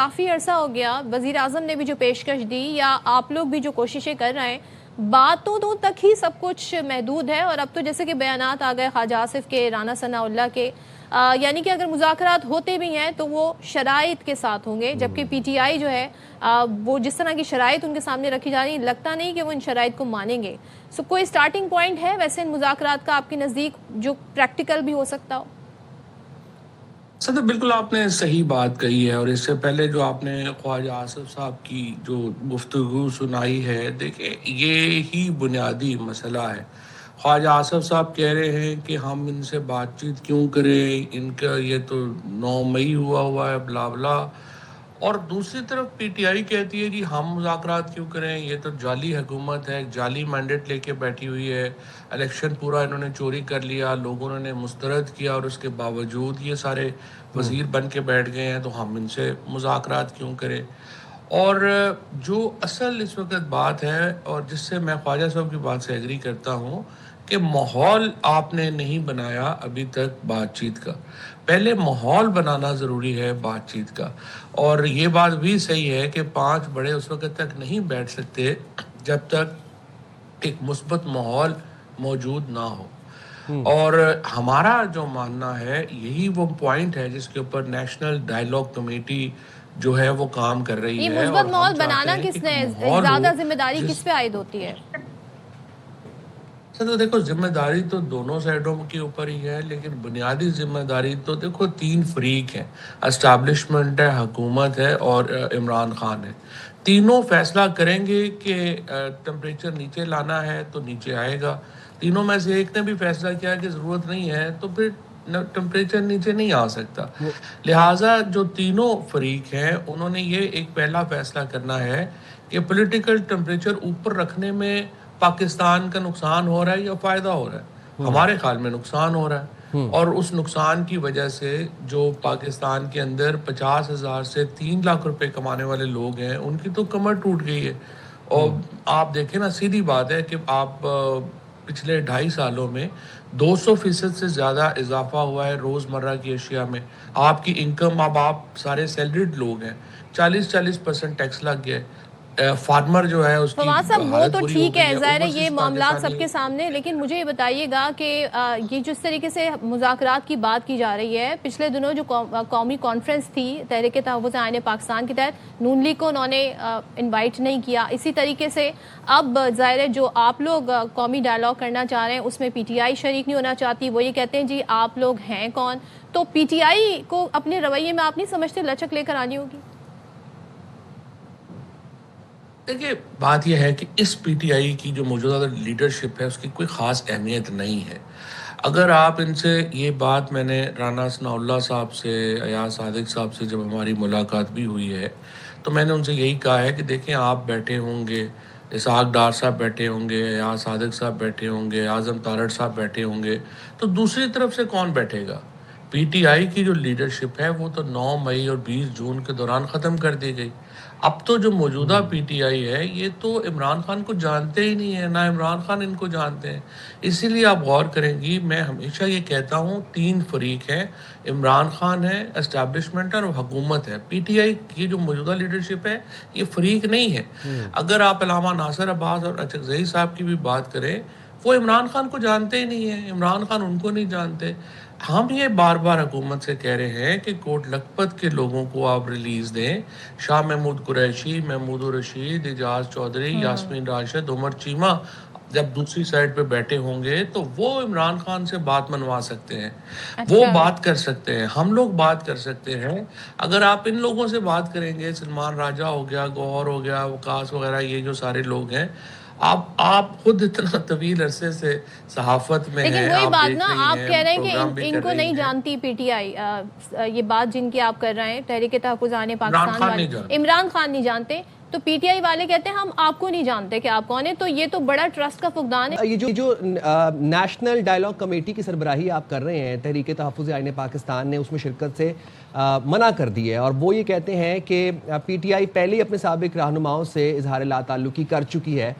کافی عرصہ ہو گیا وزیر اعظم نے بھی جو پیشکش دی یا آپ لوگ بھی جو کوششیں کر رہے ہیں، باتوں تک ہی سب کچھ محدود ہے، اور اب تو جیسے کہ بیانات آ گئے خواجہ آصف کے، رانا ثناء اللہ کے، یعنی کہ اگر مذاکرات ہوتے بھی ہیں تو وہ شرائط کے ساتھ ہوں گے، جبکہ پی ٹی آئی جو ہے وہ جس طرح کی شرائط ان کے سامنے رکھی جا رہی ہیں، لگتا نہیں کہ وہ ان شرائط کو مانیں گے۔ سو کوئی سٹارٹنگ پوائنٹ ہے ویسے ان مذاکرات کا آپ کے نزدیک جو پریکٹیکل بھی ہو سکتا ہو؟ صدر بالکل آپ نے صحیح بات کہی ہے، اور اس سے پہلے جو آپ نے خواجہ آصف صاحب کی جو گفتگو سنائی ہے، دیکھیں یہ ہی بنیادی مسئلہ ہے۔ خواجہ آصف صاحب کہہ رہے ہیں کہ ہم ان سے بات چیت کیوں کریں، ان کا یہ تو 9 مئی ہوا ہے بلا بلا، اور دوسری طرف پی ٹی آئی کہتی ہے کہ ہم مذاکرات کیوں کریں، یہ تو جعلی حکومت ہے، جعلی مینڈیٹ لے کے بیٹھی ہوئی ہے، الیکشن پورا انہوں نے چوری کر لیا، لوگوں نے مسترد کیا، اور اس کے باوجود یہ سارے وزیر بن کے بیٹھ گئے ہیں، تو ہم ان سے مذاکرات کیوں کریں۔ اور جو اصل اس وقت بات ہے، اور جس سے میں خواجہ صاحب کی بات سے ایگری کرتا ہوں، کہ ماحول آپ نے نہیں بنایا ابھی تک بات چیت کا۔ پہلے ماحول بنانا ضروری ہے بات چیت کا، اور یہ بات بھی صحیح ہے کہ 5 بڑے اس وقت تک نہیں بیٹھ سکتے جب تک ایک مثبت ماحول موجود نہ ہو۔ اور ہمارا جو ماننا ہے یہی وہ پوائنٹ ہے جس کے اوپر نیشنل ڈائیلاگ کمیٹی جو ہے وہ کام کر رہی ہے، یہ اور مثبت ہم ماحول چاہتے بنانا ہیں کہ کس نے، ماحول ہو زیادہ ذمہ داری جس کس پہ عائد ہوتی ہے؟ تو دیکھو ذمہ داری تو دونوں سائڈوں کے اوپر ہی ہے، لیکن بنیادی ذمہ داری تو دیکھو 3 فریق ہیں، اسٹیبلشمنٹ ہے، حکومت ہے، اور عمران خان ہے۔ تینوں فیصلہ کریں گے کہ ٹمپریچر نیچے لانا ہے تو نیچے آئے گا، تینوں میں سے ایک نے بھی فیصلہ کیا کہ ضرورت نہیں ہے تو پھر ٹمپریچر نیچے نہیں آ سکتا۔ لہٰذا جو تینوں فریق ہیں انہوں نے یہ ایک پہلا فیصلہ کرنا ہے کہ پولیٹیکل ٹمپریچر اوپر رکھنے میں پاکستان کا نقصان ہو رہا ہے یا فائدہ ہو رہا ہے۔ ہمارے خیال میں نقصان ہو رہا ہے، اور اس نقصان کی وجہ سے جو پاکستان کے اندر 50,000 سے 3 لاکھ روپے کمانے والے لوگ ہیں ان کی تو کمر ٹوٹ گئی ہے۔ اور آپ دیکھیں نا، سیدھی بات ہے کہ آپ پچھلے 2.5 سالوں میں 200% سے زیادہ اضافہ ہوا ہے روزمرہ کی اشیاء میں۔ آپ کی انکم، اب آپ سارے سیلریڈ لوگ ہیں، 40% ٹیکس لگ گیا ہے۔ فارمر جو ہے اس کی فواد صاحب وہ حالت تو بری ہو ٹھیک گئی ہے، ہے، ظاہر ہے یہ اوورسیز معاملات سب پاکستانی۔ کے سامنے، لیکن مجھے یہ بتائیے گا کہ یہ جس طریقے سے مذاکرات کی بات کی جا رہی ہے، پچھلے دنوں جو قومی کانفرنس تھی تحریک تحفظ آئین پاکستان کے تحت، نون لیگ کو انہوں نے انوائٹ نہیں کیا، اسی طریقے سے اب ظاہر ہے جو آپ لوگ قومی ڈائیلاگ کرنا چاہ رہے ہیں اس میں پی ٹی آئی شریک نہیں ہونا چاہتی، وہ یہ کہتے ہیں جی آپ لوگ ہیں کون؟ تو پی ٹی آئی کو اپنے رویے میں آپ نہیں سمجھتے لچک لے کر آنی ہوگی؟ دیکھیے بات یہ ہے کہ اس پی ٹی آئی کی جو موجودہ لیڈرشپ ہے اس کی کوئی خاص اہمیت نہیں ہے۔ اگر آپ ان سے یہ بات، میں نے رانا ثناء اللہ صاحب سے، ایاز صادق صاحب سے جب ہماری ملاقات بھی ہوئی ہے تو میں نے ان سے یہی کہا ہے کہ دیکھیں آپ بیٹھے ہوں گے، اسحاق ڈار صاحب بیٹھے ہوں گے، ایاز صادق صاحب بیٹھے ہوں گے، اعظم تارڑ صاحب بیٹھے ہوں گے، تو دوسری طرف سے کون بیٹھے گا؟ پی ٹی آئی کی جو لیڈرشپ ہے وہ تو 9 مئی اور 20 جون کے دوران ختم کر دی گئی۔ اب تو جو موجودہ پی ٹی آئی ہے یہ تو عمران خان کو جانتے ہی نہیں ہے، نہ عمران خان ان کو جانتے ہیں۔ اسی لیے آپ غور کریں گی، میں ہمیشہ یہ کہتا ہوں 3 فریق ہیں، عمران خان ہے، اسٹیبلشمنٹ اور حکومت ہے۔ پی ٹی آئی کی جو موجودہ لیڈرشپ ہے یہ فریق نہیں ہے۔ اگر آپ علامہ ناصر عباس اور اچکزئی صاحب کی بھی بات کریں، وہ عمران خان کو جانتے ہی نہیں ہیں، عمران خان ان کو نہیں جانتے۔ ہم یہ بار بار حکومت سے کہہ رہے ہیں کہ کوٹ لکھپت کے لوگوں کو آپ ریلیز دیں، شاہ محمود قریشی، محمود الرشید، اعجاز چودھری، یاسمین راشد، عمر چیمہ جب دوسری سائڈ پہ بیٹھے ہوں گے تو وہ عمران خان سے بات منوا سکتے ہیں، وہ بات کر سکتے ہیں، ہم لوگ بات کر سکتے ہیں۔ اگر آپ ان لوگوں سے بات کریں گے، سلمان راجہ ہو گیا، گوہر ہو گیا، وقاص وغیرہ، یہ جو سارے لوگ ہیں، آپ خود اتنا طویل عرصے سے صحافت میں لیکن ہیں، وہی آپ بات دیکھ نا، رہی آپ ہیں، کہہ رہے ہیں کہ پروگرام بھی ان کر کو رہی نہیں ہیں۔ جانتی پی ٹی آئی، یہ بات جن کی آپ کر رہے ہیں تحریک تحفظ آئین عمران پاکستان خان والے، نہیں جانتے، عمران خان نہیں جانتے، تو پی ٹی آئی والے کہتے ہیں ہم آپ کو نہیں جانتے کہ آپ کون ہیں، تو یہ تو بڑا ٹرسٹ کا فقدان ہے۔ یہ جو نیشنل ڈائیلاگ کمیٹی کی سربراہی آپ کر رہے ہیں، تحریک تحفظ آئین پاکستان نے اس میں شرکت سے منع کر دی ہے، اور وہ یہ کہتے ہیں کہ پی ٹی آئی پہلے ہی اپنے سابق رہنماؤں سے اظہار لا تعلقی کر چکی ہے۔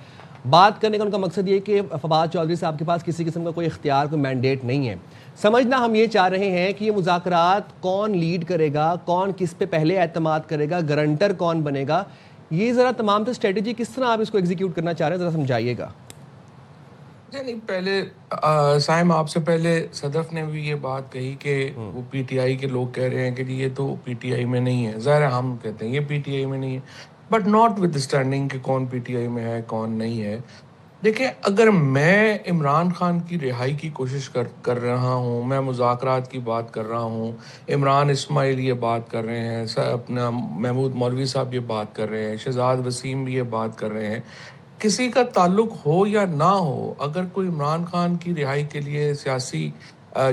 بات کرنے کا ان کا مقصد یہ ہے کہ فواد چودھری صاحب کے پاس کسی قسم کا کوئی اختیار، کوئی مینڈیٹ نہیں ہے۔ سمجھنا ہم یہ چاہ رہے ہیں کہ یہ مذاکرات کون لیڈ کرے گا, کون کس پہ پہلے اعتماد کرے گا, گارنٹر کون بنے گا, یہ ذرا تمام تر اسٹریٹجی کس طرح آپ اس کو ایگزیکیوٹ کرنا چاہ رہے ہیں, ذرا سمجھائیے گا. نہیں, پہلے سائم آپ سے پہلے صدف نے بھی یہ بات کہی کہ وہ پی ٹی آئی کے لوگ کہہ رہے ہیں کہ جی یہ تو پی ٹی آئی میں نہیں ہے. ظاہر ہے ہم کہتے ہیں یہ پی ٹی آئی میں نہیں ہے, بٹ ناٹ ود اسٹینڈنگ کہ کون پی ٹی آئی میں ہے کون نہیں ہے. دیکھیں, اگر میں عمران خان کی رہائی کی کوشش کر رہا ہوں, میں مذاکرات کی بات کر رہا ہوں, عمران اسماعیل یہ بات کر رہے ہیں, اپنا محمود مولوی صاحب یہ بات کر رہے ہیں, شہزاد وسیم بھی یہ بات کر رہے ہیں, کسی کا تعلق ہو یا نہ ہو, اگر کوئی عمران خان کی رہائی کے لیے سیاسی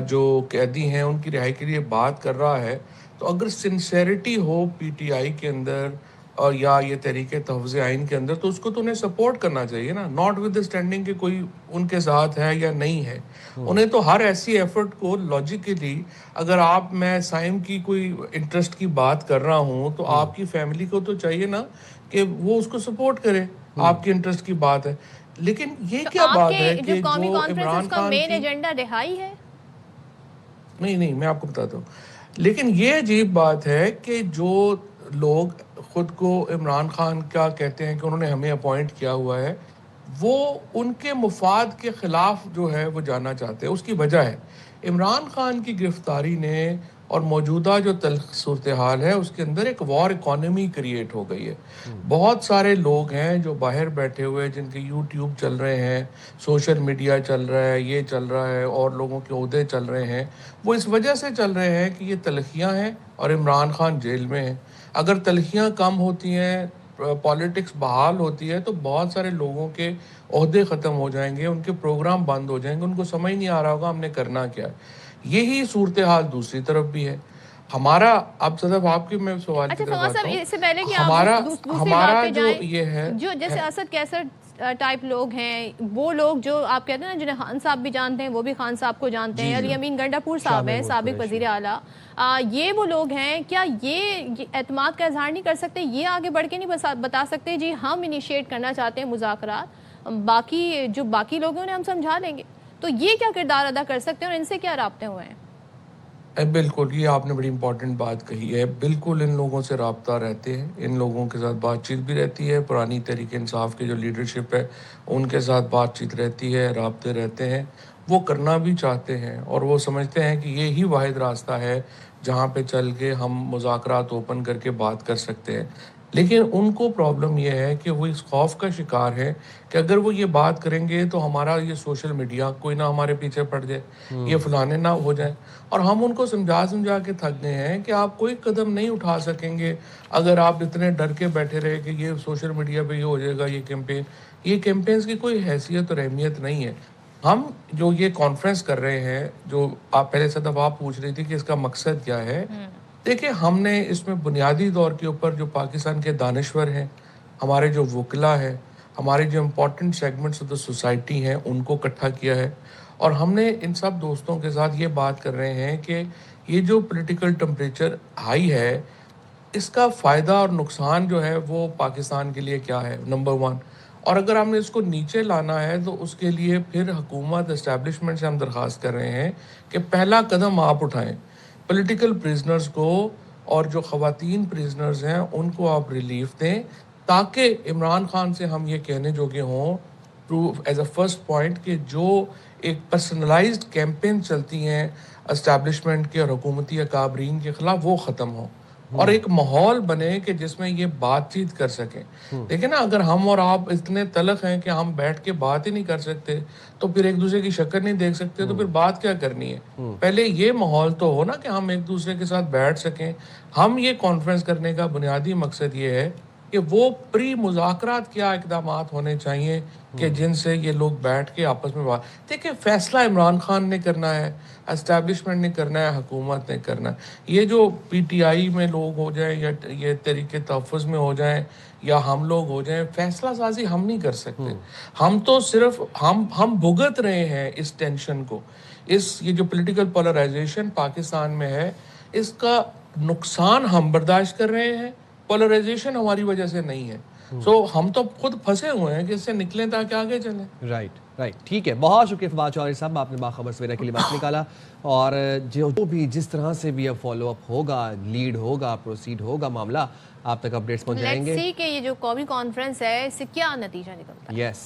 جو قیدی ہیں ان کی رہائی کے لیے بات کر رہا ہے, تو اگر sincerity who P T I کے اندر اور یا یہ تحریک تحفظ آئین کے اندر, تو اس کو تو انہیں سپورٹ کرنا چاہیے نا, ناٹ ود اسٹینڈنگ کہ کوئی ان کے ساتھ ہے یا نہیں ہے. انہیں تو ہر ایسی ایفرٹ کو لاجیکلی, اگر آپ میں سائم کی کوئی انٹرسٹ کی بات کر رہا ہوں تو آپ کی فیملی کو تو چاہیے نا کہ وہ اس کو سپورٹ کرے, آپ کی انٹرسٹ کی بات ہے. لیکن یہ کیا بات ہے کہ جو عمران خان مین ایجنڈا رہائی ہے؟ نہیں, میں آپ کو بتاتا ہوں. لیکن یہ عجیب بات ہے کہ جو لوگ خود کو عمران خان کا کہتے ہیں کہ انہوں نے ہمیں اپوائنٹ کیا ہوا ہے, وہ ان کے مفاد کے خلاف جو ہے وہ جانا چاہتے ہیں. اس کی وجہ ہے عمران خان کی گرفتاری نے اور موجودہ جو تلخ صورتحال ہے اس کے اندر ایک وار اکانومی کریٹ ہو گئی ہے. بہت سارے لوگ ہیں جو باہر بیٹھے ہوئے, جن کے یوٹیوب چل رہے ہیں, سوشل میڈیا چل رہا ہے, یہ چل رہا ہے, اور لوگوں کے عہدے چل رہے ہیں, وہ اس وجہ سے چل رہے ہیں کہ یہ تلخیاں ہیں اور عمران خان جیل میں ہیں. اگر تلخیاں کم ہوتی ہیں, پالیٹکس بحال ہوتی ہے, تو بہت سارے لوگوں کے عہدے ختم ہو جائیں گے, ان کے پروگرام بند ہو جائیں گے, ان کو سمجھ نہیں آ رہا ہوگا ہم نے کرنا کیا ہے. یہی صورتحال دوسری طرف بھی ہے. ہمارا اب صدف آپ کی میں سوال کی طرف آتا ہوں, اس سے پہلے کہ آپ دوسری بات پہ جو جائیں, یہ ہے جو جیسے اسد کیسر ٹائپ لوگ ہیں, وہ لوگ جو آپ کہتے ہیں نا جنہیں خان صاحب بھی جانتے ہیں, وہ بھی خان صاحب کو جانتے ہیں, علی امین گنڈا پور صاحب ہیں, سابق وزیر اعلیٰ, یہ وہ لوگ ہیں, کیا یہ اعتماد کا اظہار نہیں کر سکتے, یہ آگے بڑھ کے نہیں بتا سکتے جی ہم انیشیٹ کرنا چاہتے ہیں مذاکرات, باقی جو باقی لوگ ہیں انہیں ہم سمجھا لیں گے؟ تو یہ کیا کردار ادا کر سکتے ہیں اور ان سے کیا رابطے ہوئے ہیں؟ بالکل, یہ آپ نے بڑی امپورٹنٹ بات کہی ہے. بالکل ان لوگوں سے رابطہ رہتے ہیں, ان لوگوں کے ساتھ بات چیت بھی رہتی ہے, پرانی تحریک انصاف کی جو لیڈرشپ ہے ان کے ساتھ بات چیت رہتی ہے, رابطے رہتے ہیں. وہ کرنا بھی چاہتے ہیں اور وہ سمجھتے ہیں کہ یہی واحد راستہ ہے جہاں پہ چل کے ہم مذاکرات اوپن کر کے بات کر سکتے ہیں. لیکن ان کو پرابلم یہ ہے کہ وہ اس خوف کا شکار ہے کہ اگر وہ یہ بات کریں گے تو ہمارا یہ سوشل میڈیا کوئی نہ ہمارے پیچھے پڑ جائے, یہ فلانے نہ ہو جائیں. اور ہم ان کو سمجھا کے تھک گئے ہیں کہ آپ کوئی قدم نہیں اٹھا سکیں گے اگر آپ اتنے ڈر کے بیٹھے رہے کہ یہ سوشل میڈیا پہ یہ ہو جائے گا, یہ کیمپینز کی کوئی حیثیت اور اہمیت نہیں ہے. ہم جو یہ کانفرنس کر رہے ہیں, جو آپ پہلے سے دفعہ آپ پوچھ رہی تھی کہ اس کا مقصد کیا ہے, دیکھیں ہم نے اس میں بنیادی طور کے اوپر جو پاکستان کے دانشور ہیں, ہمارے جو وکلا ہیں, ہمارے جو important segments of the society ہیں, ان کو اکٹھا کیا ہے. اور ہم نے ان سب دوستوں کے ساتھ یہ بات کر رہے ہیں کہ یہ جو پولیٹیکل ٹمپریچر ہائی ہے, اس کا فائدہ اور نقصان جو ہے وہ پاکستان کے لیے کیا ہے, نمبر 1. اور اگر ہم نے اس کو نیچے لانا ہے تو اس کے لیے پھر حکومت اسٹیبلشمنٹ سے ہم درخواست کر رہے ہیں کہ پہلا قدم آپ اٹھائیں, پولیٹیکل پریزنرز کو اور جو خواتین پریزنرز ہیں ان کو آپ ریلیف دیں, تاکہ عمران خان سے ہم یہ کہنے جوگے ہوں ایز اے فرسٹ پوائنٹ کہ جو ایک پرسنلائزڈ کیمپین چلتی ہیں اسٹیبلشمنٹ کے اور حکومتی اکابرین کے خلاف, وہ ختم ہو اور ایک ماحول بنے کہ جس میں یہ بات چیت کر سکیں. دیکھیں نا, اگر ہم اور آپ اتنے تلخ ہیں کہ ہم بیٹھ کے بات ہی نہیں کر سکتے, تو پھر ایک دوسرے کی شکل نہیں دیکھ سکتے, تو پھر بات کیا کرنی ہے. پہلے یہ ماحول تو ہو نا کہ ہم ایک دوسرے کے ساتھ بیٹھ سکیں. ہم یہ کانفرنس کرنے کا بنیادی مقصد یہ ہے کہ وہ پری مذاکرات کیا اقدامات ہونے چاہیے کہ جن سے یہ لوگ بیٹھ کے آپس میں بات. دیکھیں, فیصلہ عمران خان نے کرنا ہے, اسٹیبلشمنٹ نے کرنا ہے, حکومت نے کرنا ہے. یہ جو پی ٹی آئی میں لوگ ہو جائیں یا یہ تحریک تحفظ میں ہو جائیں یا ہم لوگ ہو جائیں, فیصلہ سازی ہم نہیں کر سکتے. ہم تو صرف ہم بھگت رہے ہیں اس ٹینشن کو. یہ جو پولیٹیکل پولرائزیشن پاکستان میں ہے, اس کا نقصان ہم برداشت کر رہے ہیں, پولرائزیشن ہماری وجہ سے نہیں ہے. سو ہم تو خود پھنسے ہوئے ہیں کہ اس سے نکلیں تاکہ آگے چلیں. رائٹ ٹھیک ہے. بہت شکریہ فواد چودھری صاحب, آپ نے باخبر سویرا کے لیے وقت نکالا, اور جو بھی جس طرح سے بھی اب فالو اپ ہوگا, لیڈ ہوگا, پروسیڈ ہوگا معاملہ, آپ تک اپڈیٹس پہنچ جائیں گے. لیٹس سی کہ یہ جو قومی کانفرنس ہے اس سے کیا نتیجہ نکلتا ہے. یس